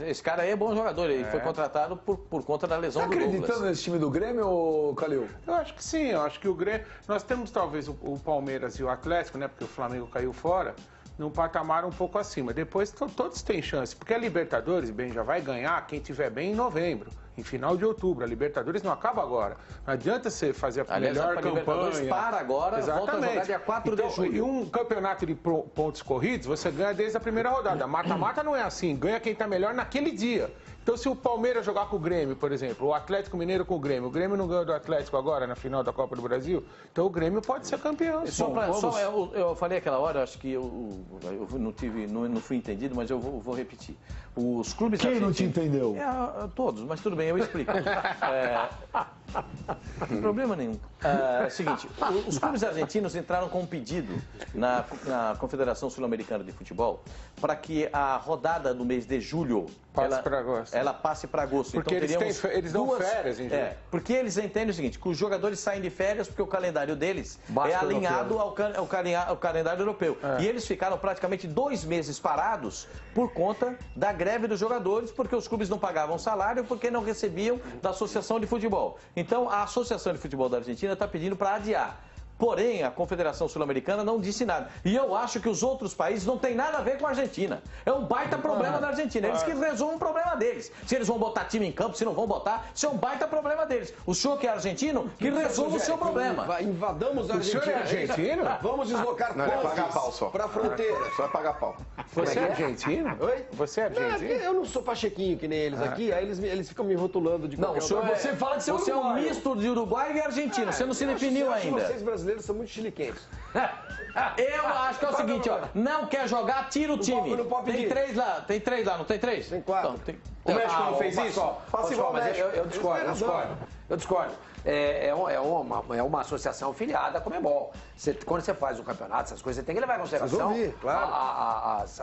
Esse cara aí é bom jogador, ele foi contratado por conta da lesão do Acreditando Douglas. nesse time do Grêmio, Calil? Eu acho que sim, eu acho que o Grêmio... Nós temos talvez o Palmeiras e o Atlético, né? Porque o Flamengo caiu fora, num patamar um pouco acima. Depois todos têm chance, porque a Libertadores, bem, já vai ganhar quem tiver bem em novembro, em final de outubro. A Libertadores não acaba agora. Não adianta você fazer a melhor campanha. Libertadores para agora, volta a jogar dia 4 de julho. E um campeonato de pontos corridos, você ganha desde a primeira rodada. Mata-mata não é assim, ganha quem está melhor naquele dia. Então, se o Palmeiras jogar com o Grêmio, por exemplo, o Atlético Mineiro com o Grêmio não ganhou do Atlético agora na final da Copa do Brasil, então o Grêmio pode ser campeão. Eu falei aquela hora, acho que eu não fui entendido, mas eu vou repetir. Os clubes Quem não te entendeu? Todos, mas tudo bem, eu explico. Problema nenhum. É o seguinte, os clubes argentinos entraram com um pedido na Confederação Sul-Americana de Futebol para que a rodada do mês de julho ela passe para agosto. Porque então, eles dão férias em julho. Porque eles entendem o seguinte, que os jogadores saem de férias porque o calendário deles é alinhado ao calendário europeu. E eles ficaram praticamente 2 meses parados por conta da greve dos jogadores, porque os clubes não pagavam salário, porque não recebiam da Associação de Futebol. Então, a Associação de Futebol da Argentina está pedindo para adiar. Porém, a Confederação Sul-Americana não disse nada. E eu acho que os outros países não têm nada a ver com a Argentina. É um baita problema da Argentina. Eles que resolvam o problema deles. Se eles vão botar time em campo, se não vão botar, isso é um baita problema deles. O senhor que é argentino, que resolva o seu problema. Invadamos a Argentina. O senhor é argentino? Vamos deslocar pontos para a fronteira. Só vai pagar pau. Você é argentino? Oi? Você é argentino? Eu não sou pachequinho que nem eles aqui, aí eles ficam me rotulando de qualquer Você fala que você é um misto de Uruguai e argentino. Você não se definiu ainda. Vocês brasileiros são muito chiliquentos. Eu acho que é o seguinte, ó. Não quer jogar, tira o time. Não pode Tem pedir. 3 lá. Tem 3 lá, não tem 3? Tem 4. Então, O México não fez isso? Faça igual o mas México. eu discordo. É uma associação filiada à Conmebol. Quando você faz um campeonato, essas coisas, você tem que levar em consideração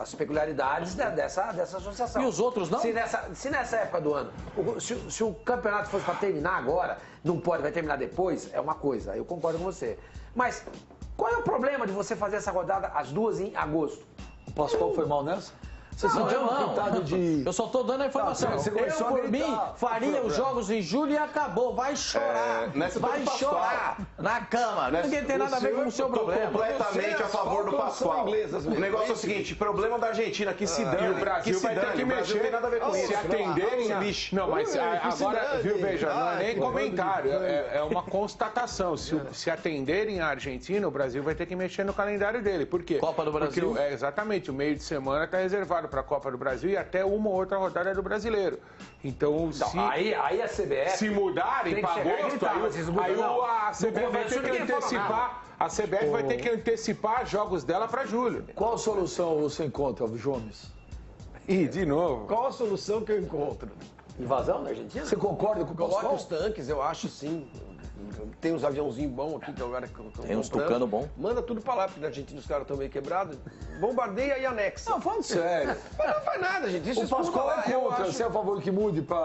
as peculiaridades dessa associação. E os outros não? Se nessa época do ano, se o campeonato fosse para terminar agora, não pode, vai terminar depois, é uma coisa, eu concordo com você. Mas qual é o problema de você fazer essa rodada as duas em agosto? O Pascoal foi mal nessa? Você sentiu uma pitada de... Eu só estou dando a informação. Você Eu, começou a por mim, gritar. faria os jogos em julho e acabou. Vai chorar. Vai chorar na cama. Ninguém tem nada a ver com o seu problema. Completamente a favor do Pascoal. O negócio é o seguinte, problema da Argentina, que se dane. E o Brasil vai ter que mexer. Não tem nada a ver com isso. Se atenderem... Não, mas agora, viu, Beija, não é nem comentário, é uma constatação. Se atenderem a Argentina, o Brasil vai ter que mexer no calendário dele. Por quê? Copa do Brasil. Porque, exatamente, o meio de semana está reservado para a Copa do Brasil e até uma ou outra rodada do Brasileiro. Então, aí a CBF... Se mudarem para agosto, aí a CBF vai ter que antecipar... A CBF vai ter que antecipar jogos dela para julho. Qual solução você encontra, Jomes? Ih, de novo. Qual a solução que eu encontro? Invasão na Argentina? Você concorda com o Coloque Pascoal? os tanques, eu acho sim. Tem uns aviãozinhos bons aqui que agora tem uns tucano bom. Manda tudo pra lá, porque na Argentina os caras estão meio quebrados. Bombardeia e anexa. Não, falando sério. Mas não faz nada, gente. Isso O Pascoal é contra. Você é a favor que mude pra...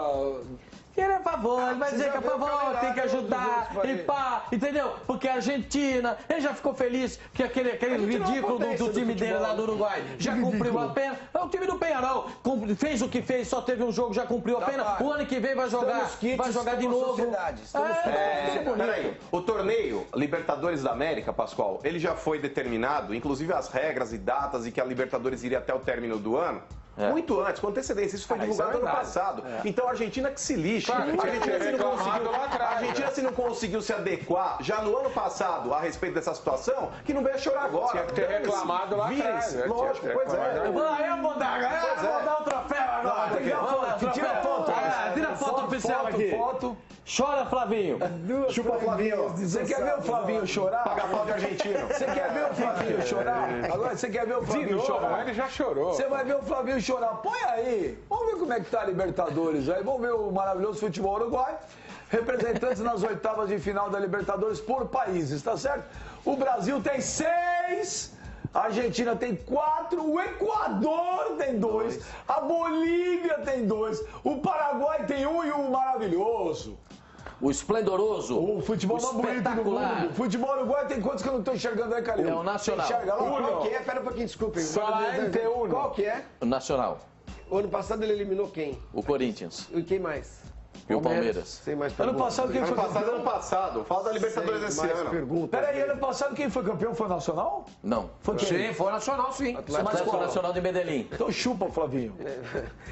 Ele é a favor, ele vai você dizer já que é a viu o favor, tem que calendário ajudar, dos outros e pá, entendeu? Porque a Argentina, ele já ficou feliz que aquele ridículo do time dele lá do Uruguai já cumpriu a pena. É o time do Penharol, fez o que fez, só teve um jogo, já cumpriu a pena. O ano que vem vai jogar de novo. Peraí, o torneio Libertadores da América, Pascoal, ele já foi determinado, inclusive as regras e datas e que a Libertadores iria até o término do ano? Muito antes, com antecedência. Isso foi divulgado ano passado. Então a Argentina que se lixe. Claro, a Argentina, se não conseguiu se adequar já no ano passado a respeito dessa situação, que não venha chorar agora. Tinha que ter reclamado lá atrás. Lógico, pois é. Eu vou dar o troféu agora. Tira a foto. Tira a foto oficial aqui. Chora, Flavinho. Chupa, Flavinho. Você quer ver o Flavinho chorar? Paga pau de argentino. Você quer ver o Flavinho chorar? Agora você quer ver o Flavinho chorar? Ele já chorou. Você vai ver o Flavinho chorar. Põe aí. Vamos ver como é que tá a Libertadores aí. Vamos ver o maravilhoso futebol uruguai. Representantes nas oitavas de final da Libertadores por países, tá certo? O Brasil tem 6. A Argentina tem 4, o Equador tem 2, a Bolívia tem 2, o Paraguai tem 1 e o maravilhoso. O esplendoroso. O futebol mais bonito do mundo. O futebol uruguai tem quantos que eu não estou enxergando aí, Calil? É o Nacional. Enxerga lá? Qual que é? Pera um pouquinho, desculpem. Qual que é? O Nacional. O ano passado ele eliminou quem? O Corinthians. E quem mais? E o Palmeiras. Sem mais Ano perguntas. passado quem foi campeão? Ano passado. Fala da Libertadores Sem desse mais ano. perguntas. Peraí, ano passado quem foi campeão foi o Nacional? Não. Foi quem? Sim, foi nacional, sim. Atlético Nacional de Medellín. Então chupa, Flavinho.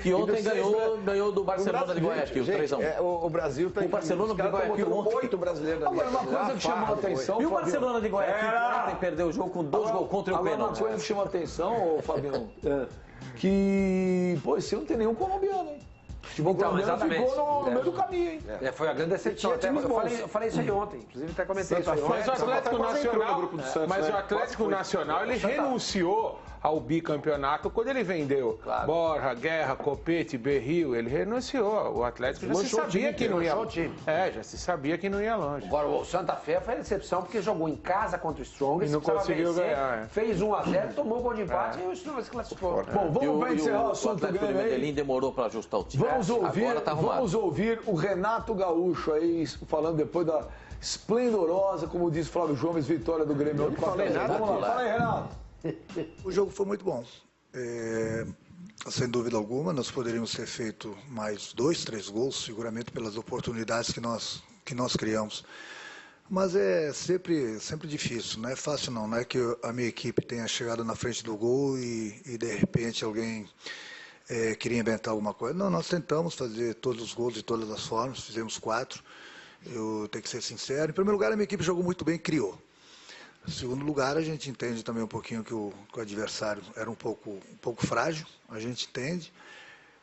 Que ontem ganhou do Barcelona de Guayaquil, 3-1. O Brasil tá O Barcelona de Guayaquil ontem. 8 brasileiros. Agora, uma coisa que chamou a atenção, E o Flavinho. Barcelona de Guayaquil ontem perdeu o jogo com 2 gols contra o Agora, uma pênalti. coisa que chama a atenção, ô, Fabião, que, pô, esse ano não tem nenhum colombiano, hein? O futebol colombiano ficou no meio do caminho, hein? Foi a grande decepção. Até eu falei isso aí ontem. Inclusive, até comentei isso aí Mas o ontem. Atlético Nacional, ele renunciou ao bicampeonato quando ele vendeu Borja, Guerra, Copete, Berril, ele renunciou. O Atlético já se sabia que não ia longe. Já se sabia que não ia longe. Agora, o Santa Fé foi a decepção porque jogou em casa contra o Strongest. E não conseguiu ganhar. Fez 1-0, tomou o gol de empate e o Strongest se classificou. Bom, vamos para encerrar o assunto O Atlético de Grêmio aí. Medellín demorou para ajustar o time. Agora tá arrumado. vamos ouvir o Renato Gaúcho aí, falando depois da esplendorosa, como disse Flávio Jomes, vitória do Grêmio. Não falei nada. Vamos lá, fala aí, Renato. O jogo foi muito bom. Sem dúvida alguma, nós poderíamos ter feito mais 2, 3 gols, seguramente pelas oportunidades que nós criamos. Mas é sempre difícil, não é fácil não é que a minha equipe tenha chegado na frente do gol e de repente alguém queria inventar alguma coisa. Não, nós tentamos fazer todos os gols de todas as formas, fizemos 4. Eu tenho que ser sincero. Em primeiro lugar, a minha equipe jogou muito bem, criou. Em segundo lugar, a gente entende também um pouquinho que o adversário era um pouco frágil, a gente entende,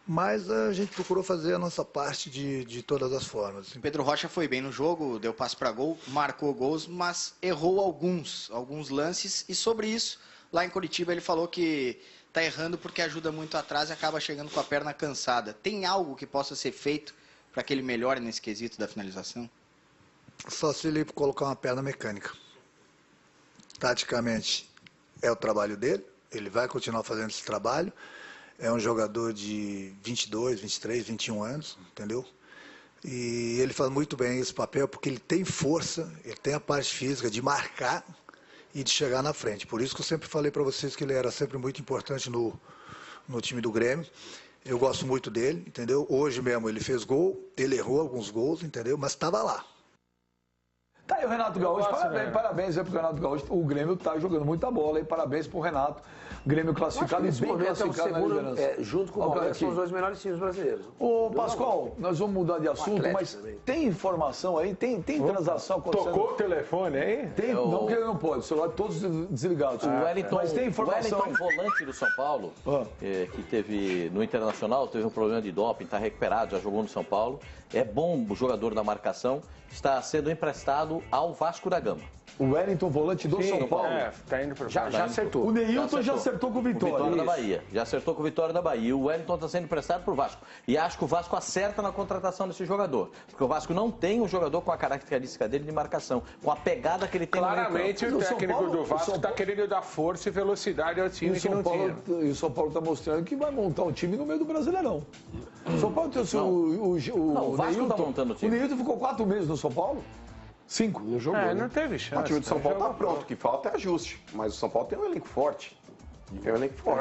mas a gente procurou fazer a nossa parte de todas as formas. Pedro Rocha foi bem no jogo, deu passe para gol, marcou gols, mas errou alguns lances, e sobre isso, lá em Curitiba, ele falou que está errando porque ajuda muito atrás e acaba chegando com a perna cansada. Tem algo que possa ser feito para que ele melhore nesse quesito da finalização? Só se ele colocar uma perna mecânica. Taticamente, é o trabalho dele, ele vai continuar fazendo esse trabalho. É um jogador de 22, 23, 21 anos, entendeu? E ele faz muito bem esse papel porque ele tem força, ele tem a parte física de marcar e de chegar na frente. Por isso que eu sempre falei para vocês que ele era sempre muito importante no time do Grêmio. Eu gosto muito dele, entendeu? Hoje mesmo ele fez gol, ele errou alguns gols, entendeu? Mas estava lá. Tá aí o Renato Gaúcho, parabéns aí pro Renato Gaúcho. O Grêmio tá jogando muita bola e parabéns pro Renato. Grêmio classificado e bem classificado na liderança. Junto com o Palmeiras são os 2 melhores times brasileiros. Ô, Pascoal, nós vamos mudar de assunto, mas também. Tem informação aí? Tem transação acontecendo? Tocou o telefone aí? Tem, não que ele não pode, o celular todos desligados. Mas tem informação. O Wellington, volante do São Paulo, que teve no Internacional, teve um problema de doping, está recuperado, já jogou no São Paulo. É bom o jogador da marcação, está sendo emprestado ao Vasco da Gama. O Wellington, volante do São Paulo. Tá indo pro já acertou. O Neilton já acertou com o Vitória. Com o Vitória da Bahia. Já acertou com o Vitória da Bahia. E o Wellington está sendo emprestado pro Vasco. E acho que o Vasco acerta na contratação desse jogador. Porque o Vasco não tem um jogador com a característica dele de marcação, com a pegada que ele tem claramente no o técnico do Vasco está querendo dar força e velocidade ao time que não tinha. E o São Paulo está mostrando que vai montar um time no meio do Brasileirão. O São Paulo tem o Vasco está montando o time. O Neilton ficou 4 meses no São Paulo? 5, não jogou. Não teve chance. O time do São Paulo tá pronto, o que falta é ajuste. Mas o São Paulo tem um elenco forte.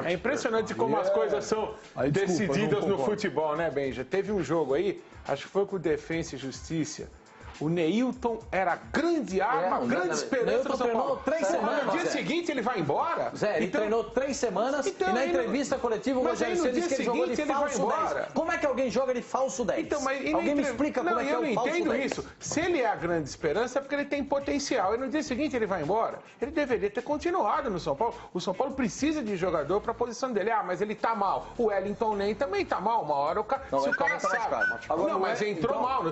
É impressionante como as coisas são decididas no futebol, né, Benja? Teve um jogo aí, acho que foi com o Defensa e Justiça. O Neilton era a grande arma, grande esperança do São Paulo. 3 semanas. No dia seguinte ele vai embora? Zé, ele treinou 3 semanas e na entrevista coletiva o Rogério Ceni disse que ele jogou de falso 10. Como é que alguém joga de falso 10? Alguém me explica como é que é o falso 10? Eu não entendo isso. Se ele é a grande esperança é porque ele tem potencial. E no dia seguinte ele vai embora. Ele deveria ter continuado no São Paulo. O São Paulo precisa de jogador para a posição dele. Ah, mas ele tá mal. O Wellington nem também tá mal. Uma hora o cara... Se o cara sabe... Não, mas entrou mal.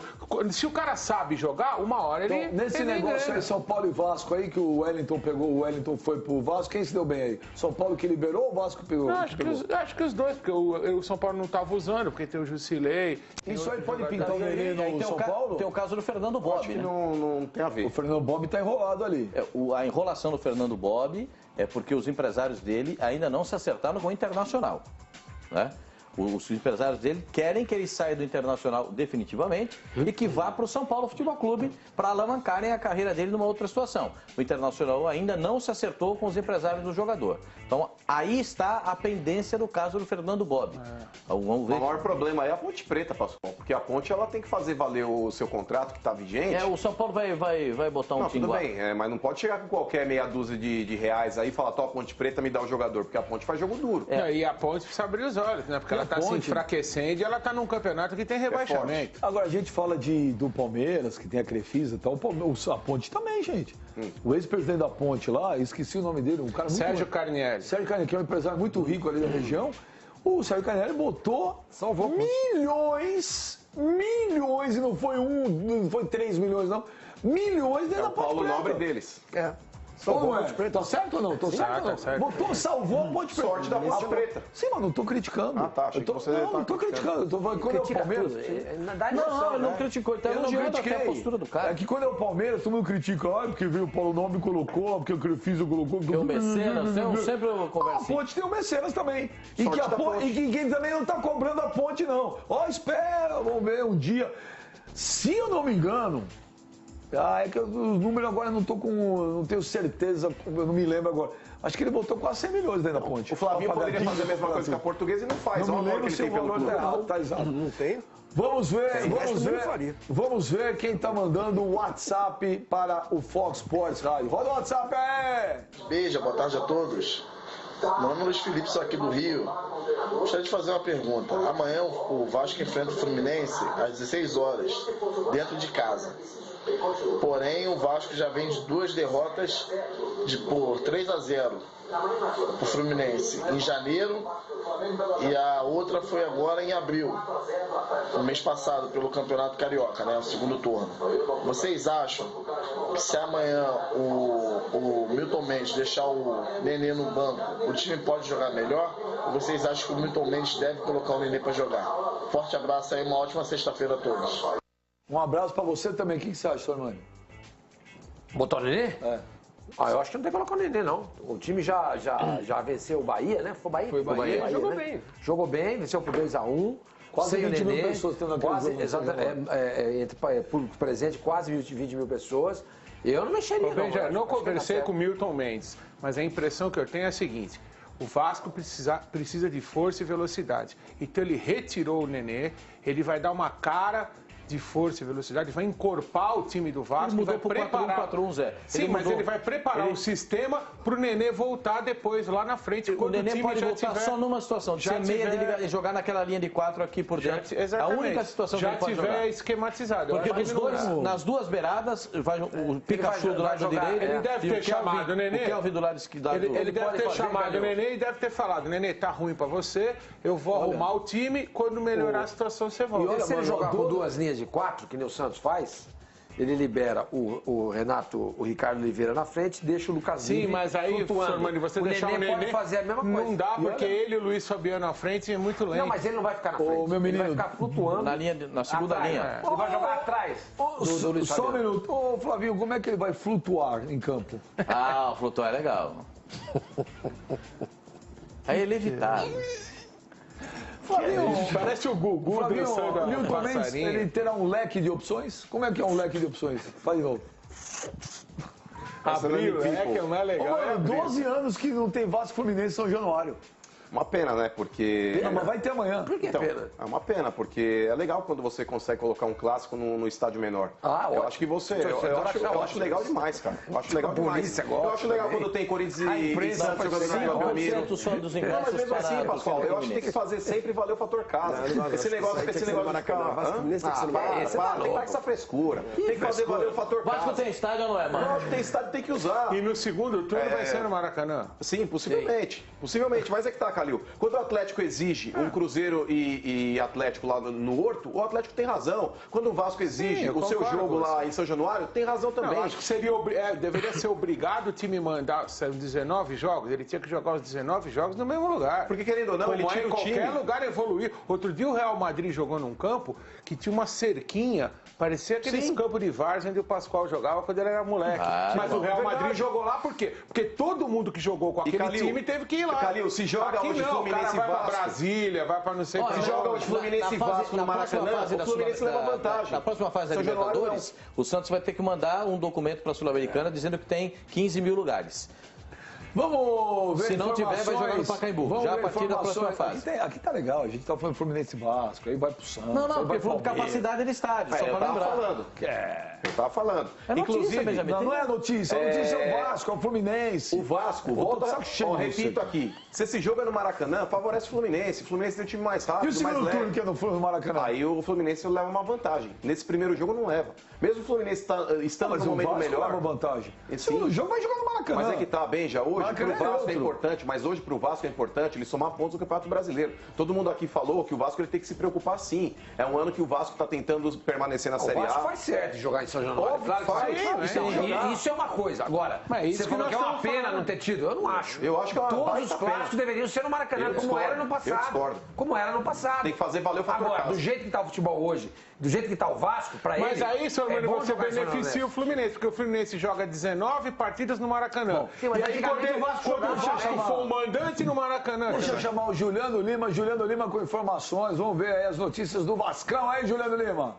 Se o cara sabe jogar, uma hora ele... Então, nesse negócio aí, São Paulo e Vasco aí, que o Wellington pegou, o Wellington foi pro Vasco, quem se deu bem aí? São Paulo que liberou ou o Vasco pegou? Acho que os dois, porque o São Paulo não estava usando, porque tem o Jusilei. Isso aí pode pintar o Nenê no São Paulo? Tem o caso do Fernando Bob, acho que não tem a ver. O Fernando Bob tá enrolado ali. A enrolação do Fernando Bob é porque os empresários dele ainda não se acertaram com o Internacional, né? Os empresários dele querem que ele saia do Internacional definitivamente e que vá para o São Paulo Futebol Clube para alavancarem a carreira dele numa outra situação. O Internacional ainda não se acertou com os empresários do jogador. Então, aí está a pendência do caso do Fernando Bob. Vamos ver. O maior problema é a Ponte Preta, Pascoal, porque a Ponte ela tem que fazer valer o seu contrato que está vigente. O São Paulo vai botar um time lá. Tudo bem, mas não pode chegar com qualquer meia dúzia de reais aí e falar, a Ponte Preta me dá o jogador, porque a Ponte faz jogo duro. E a Ponte precisa abrir os olhos, né? Porque ela está se enfraquecendo e ela está num campeonato que tem rebaixamento. Agora, a gente fala do Palmeiras, que tem a Crefisa e tal. A Ponte também, gente. O ex-presidente da Ponte lá, esqueci o nome dele, um cara muito... Sérgio Carnieri. Sérgio Carnieri, que é um empresário muito rico ali da região. O Sérgio Carnieri botou milhões, e não foi 3 milhões, não. Milhões dentro da Ponte Preta. É o Paulo Nobre deles. Salvou a Ponte Preta. Tá certo ou não? Tô certo. Salvou a Ponte Preta. Sorte da Ponte Preta. Sim, mas não tô criticando. Não tô criticando. Quando é o Palmeiras... Não, não criticou. Então não critiquei a postura do cara. É que quando é o Palmeiras, todo mundo critica. Porque veio o Paulo Nobre e colocou, porque o Crefisa colocou. Porque o Mecenas, eu sempre converso. A Ponte tem o Mecenas também. E quem também não tá cobrando a Ponte, não. Espera, vamos ver um dia. Se eu não me engano... é que os números agora não tenho certeza, eu não me lembro agora. Acho que ele botou quase 100 milhões dentro da Ponte. O Flavinho poderia fazer a mesma coisa que a Portuguesa e não faz. Não me lembro se o valor está errado, tá exato. Não tem? Vamos ver quem está mandando o WhatsApp para o Fox Sports Rádio. Roda o WhatsApp aí! Beijo, boa tarde a todos. Meu nome é Luiz Felipe, sou aqui do Rio. Gostaria de fazer uma pergunta. Amanhã o Vasco enfrenta o Fluminense às 16 horas, dentro de casa. Porém, o Vasco já vem de 2 derrotas por 3-0 o Fluminense em janeiro e a outra foi agora em abril, no mês passado, pelo Campeonato Carioca, né, o segundo turno. Vocês acham que se amanhã o Milton Mendes deixar o Nenê no banco, o time pode jogar melhor? ou vocês acham que o Milton Mendes deve colocar o Nenê para jogar? Forte abraço aí, uma ótima sexta-feira a todos. Um abraço pra você também. O que você acha, Sormani? Botar o Nenê? É. Eu acho que não tem que colocar o Nenê, não. O time já venceu o Bahia, né? Foi o Bahia? Foi o Bahia. Jogou bem. Jogou bem, venceu por 2-1. Quase 20 mil pessoas tendo aquele quase, jogo. entre público presente, quase 20 mil pessoas. Eu não mexeria, não. Não conversei com o Milton Mendes, mas a impressão que eu tenho é a seguinte: o Vasco precisa de força e velocidade. Então ele retirou o Nenê, ele vai dar uma cara de força e velocidade, vai encorpar o time do Vasco, ele mudou vai preparar. 4-1-4-1, Zé. Sim, mas ele vai preparar o sistema para o Nenê voltar depois lá na frente. O Nenê pode voltar só numa situação, de ser meia e jogar naquela linha de 4 aqui por dentro. Exatamente. A única situação que ele pode jogar. Já tiver esquematizado. Porque nas duas beiradas, vai o Pikachu do lado direito. Ele deve ter chamado o Nenê. O Kelvin do lado esquerdo. Ele deve ter chamado o Nenê e deve ter falado: Nenê, tá ruim para você, eu vou arrumar o time, quando melhorar a situação você volta. E se ele jogar com 2 linhas de 4, que nem o Santos faz, ele libera o Ricardo Oliveira na frente, deixa o Lucas Sim, mas aí, Sormani, você deixar o Nenê pode fazer a mesma coisa. Não dá, porque ele e o Luiz Fabiano na frente é muito lento. Não, mas ele não vai ficar na frente. Meu menino, ele vai ficar flutuando. Na segunda linha. Ele vai jogar atrás do Luiz Só um Fabiano. minuto. Ô, Flavinho, como é que ele vai flutuar em campo? Flutuar é legal. É inevitável. Flavinho, parece o Gugu dançando a Milton Mendes, passarinho. ele terá um leque de opções? Como é que é um leque de opções? Faz de novo. Abrir o leque é o mais legal. Ô, 12 anos que não tem Vasco Fluminense em São Januário. Uma pena, né? Porque... Não, mas vai ter amanhã. Por que pena? É uma pena, porque é legal quando você consegue colocar um clássico no estádio menor. Eu acho que você... Eu acho legal demais, cara. Eu acho legal demais. Eu acho legal quando tem Corinthians e Santos jogando na Belmiro. Não, mas mesmo assim, Pascoal, eu acho que tem que fazer sempre valer o fator casa. Esse negócio de ficar... Tem que parar essa frescura. Tem que fazer valer o fator casa. Vasco tem estádio ou não é, mano? Vasco tem estádio, tem que usar. E no segundo turno vai ser no Maracanã? Sim, possivelmente. Possivelmente. Mas é que tá, Calil. Quando o Atlético exige um Cruzeiro e Atlético lá no Horto, o Atlético tem razão. Quando o Vasco exige o seu jogo lá em São Januário, tem razão também. Eu acho que deveria ser obrigado o time mandar 19 jogos. Ele tinha que jogar os 19 jogos no mesmo lugar. Porque, querendo ou não, ele tinha em qualquer lugar evoluir. Outro dia o Real Madrid jogou num campo que tinha uma cerquinha, parecia aqueles campos de várzea onde o Pascoal jogava quando ele era moleque. Mas o Real Madrid jogou lá por quê? Porque todo mundo que jogou com aquele time teve que ir lá. Calil, se joga hoje Fluminense e Vasco, vai pra Brasília, vai pra não sei se joga hoje Fluminense e Vasco no Maracanã, o Fluminense leva vantagem. Na próxima fase da Libertadores, o Santos vai ter que mandar um documento para a Sul-Americana dizendo que tem 15 mil lugares. Vamos ver. Se não tiver, vai jogar no Pacaembu. Já a partir da próxima fase. Aqui tá legal, a gente tá falando Fluminense e Vasco, aí vai pro Santos. Não, porque falando de capacidade de estádio, só para lembrar. Eu tava falando. Inclusive, não é notícia, a notícia é o Vasco, é o Fluminense. O Vasco, repito aqui, se esse jogo é no Maracanã, favorece o Fluminense. O Fluminense tem um time mais rápido, e o segundo turno que é no Maracanã? Aí o Fluminense leva uma vantagem. Nesse primeiro jogo não leva. Mesmo o Fluminense estando no momento melhor. Leva vantagem. Sim. O jogo vai jogar no Maracanã. Mas é que tá bem já hoje. Pro Vasco é importante, mas hoje pro Vasco é importante ele somar pontos no Campeonato Brasileiro. Todo mundo aqui falou que o Vasco ele tem que se preocupar sim. É um ano que o Vasco tá tentando permanecer na Série A. O Vasco faz certo jogar em São Januário. Isso é uma coisa. Agora, você falou que é uma pena não ter tido. Eu não acho. Eu acho que todos os clássicos deveriam ser no Maracanã, como era no passado. Eu discordo. Como era no passado. Tem que fazer valer o fator Agora, casa. do jeito que tá o futebol hoje, do jeito que tá o Vasco, pra ele. Mas aí, senhor Mano, você beneficia o Fluminense, porque o Fluminense joga 19 partidas no Maracanã. Sim, mas e aí, quando o Vasco for o mandante no Maracanã. Deixa eu chamar o Juliano Lima com informações. Vamos ver aí as notícias do Vascão aí, Juliano Lima.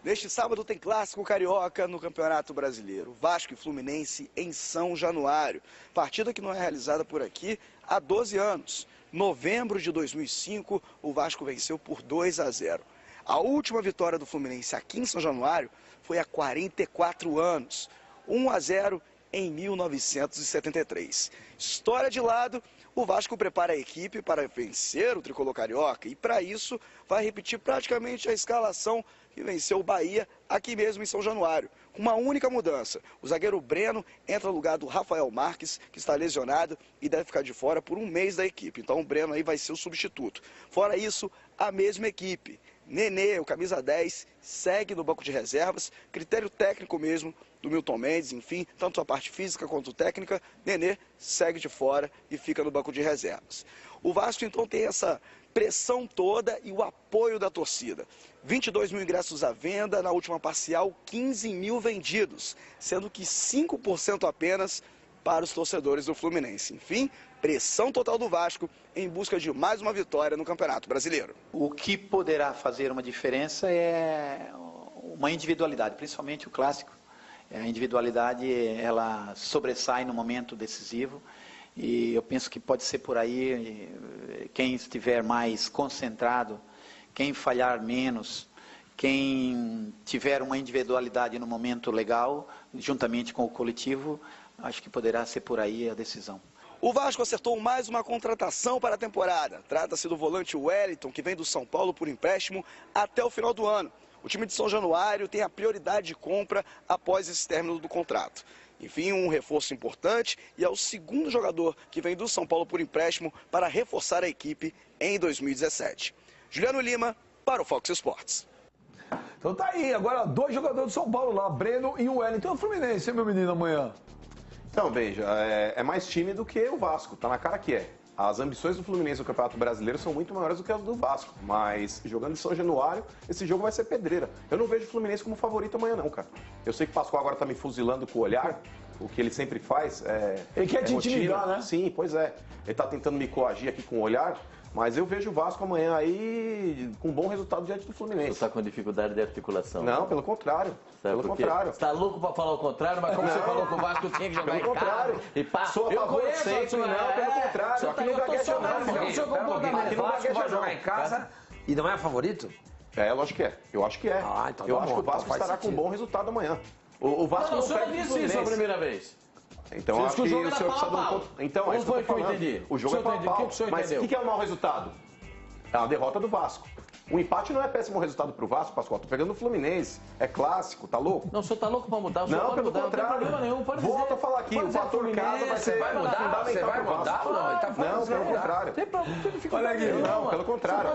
Neste sábado tem clássico carioca no Campeonato Brasileiro. Vasco e Fluminense em São Januário. Partida que não é realizada por aqui há 12 anos. Novembro de 2005, o Vasco venceu por 2-0. A última vitória do Fluminense aqui em São Januário foi há 44 anos. 1-0 em 1973. História de lado, o Vasco prepara a equipe para vencer o tricolor carioca e, para isso, vai repetir praticamente a escalação que venceu o Bahia aqui mesmo em São Januário, com uma única mudança. O zagueiro Breno entra no lugar do Rafael Marques, que está lesionado e deve ficar de fora por um mês da equipe. Então o Breno aí vai ser o substituto. Fora isso, a mesma equipe. Nenê, o camisa 10, segue no banco de reservas. Critério técnico mesmo do Milton Mendes, enfim, tanto a parte física quanto técnica. Nenê segue de fora e fica no banco de reservas. O Vasco então tem essa pressão toda e o apoio da torcida. 22 mil ingressos à venda, na última parcial 15 mil vendidos, sendo que 5% apenas para os torcedores do Fluminense. Enfim, pressão total do Vasco em busca de mais uma vitória no Campeonato Brasileiro. O que poderá fazer uma diferença é uma individualidade, principalmente o clássico. A individualidade, ela sobressai no momento decisivo e eu penso que pode ser por aí, quem estiver mais concentrado, quem falhar menos, quem tiver uma individualidade no momento legal, juntamente com o coletivo, acho que poderá ser por aí a decisão. O Vasco acertou mais uma contratação para a temporada. Trata-se do volante Wellington, que vem do São Paulo por empréstimo até o final do ano. O time de São Januário tem a prioridade de compra após esse término do contrato. Enfim, um reforço importante e é o segundo jogador que vem do São Paulo por empréstimo para reforçar a equipe em 2017. Juliano Lima, para o Fox Sports. Então tá aí, agora 2 jogadores do São Paulo lá, Breno e o Wellington. O Fluminense, hein, meu menino, amanhã? Então, Benja, é mais time do que o Vasco, tá na cara que é. As ambições do Fluminense no Campeonato Brasileiro são muito maiores do que as do Vasco, mas jogando em São Januário, esse jogo vai ser pedreira. Eu não vejo o Fluminense como favorito amanhã não, cara. Eu sei que o Pascoal agora tá me fuzilando com o olhar, o que ele sempre faz. Ele quer te intimidar, né? Sim, pois é. Ele tá tentando me coagir aqui com o olhar, mas eu vejo o Vasco amanhã aí com um bom resultado diante do Fluminense. Você está com dificuldade de articulação? Não, pelo contrário. Pelo contrário. Você está louco para falar o contrário, mas como você falou que o Vasco tinha que jogar pelo contrário. E passa. Sou a favor sempre, não, pelo contrário. Aqui não gagueja não. Aqui o Vasco vai jogar em casa e não é favorito? É, lógico que é. Eu acho que é. Então eu acho que o Vasco estará com um bom resultado amanhã. O Vasco não perde isso a primeira vez. Então acho que o senhor precisa de um... Então, é isso que eu tô falando. O jogo é pau-pau. Mas o que é o mau resultado? É uma derrota do Vasco. O empate não é péssimo resultado pro Vasco, Pascoal. Tô pegando o Fluminense. É clássico, tá louco? Não, o senhor tá louco pra mudar. O senhor não, pode pelo mudar, contrário. Não tem problema nenhum. Pode Volto dizer. a falar aqui. O fator casa vai ser fundamental Você vai pro mudar Vasco. ou não? Ele tá falando Não, pelo contrário. Olha aqui. Não, pelo contrário.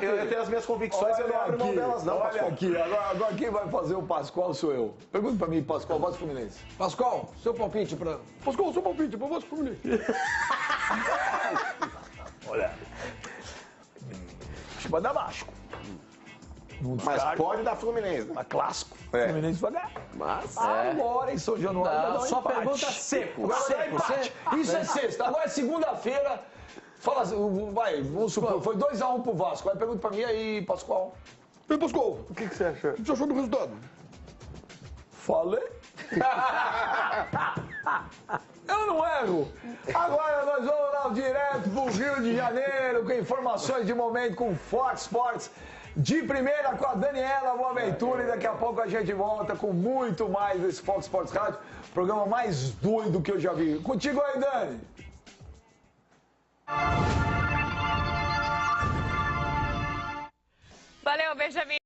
Eu tenho as minhas convicções e eu não abro mão delas, não, Olha aqui, agora quem vai fazer o Pascoal sou eu. Pergunta pra mim, Pascoal, Vasco Fluminense. Pascoal, seu palpite para... Pascoal, seu palpite pro Vasco Fluminense. Olha. Acho que vai dar Vasco. Mas pode dar Fluminense. Mas clássico. É. Fluminense vai ganhar. Mas agora em São Januário vai dar um Só empate. pergunta seco. Agora vai dar empate. Isso é sexta. Agora é segunda-feira. Fala assim, vai, vamos supor, foi 2-1 pro Vasco. Vai, pergunta pra mim aí, Pascoal. E Pascoal, o que você acha? O que você achou do resultado? Falei. Eu não erro. Agora nós vamos lá direto pro Rio de Janeiro com informações de momento com Fox Sports. De primeira com a Daniela Boaventura e daqui a pouco a gente volta com muito mais desse Fox Sports Rádio. Programa mais doido que eu já vi. Contigo aí, Dani. Valeu, Benjamin.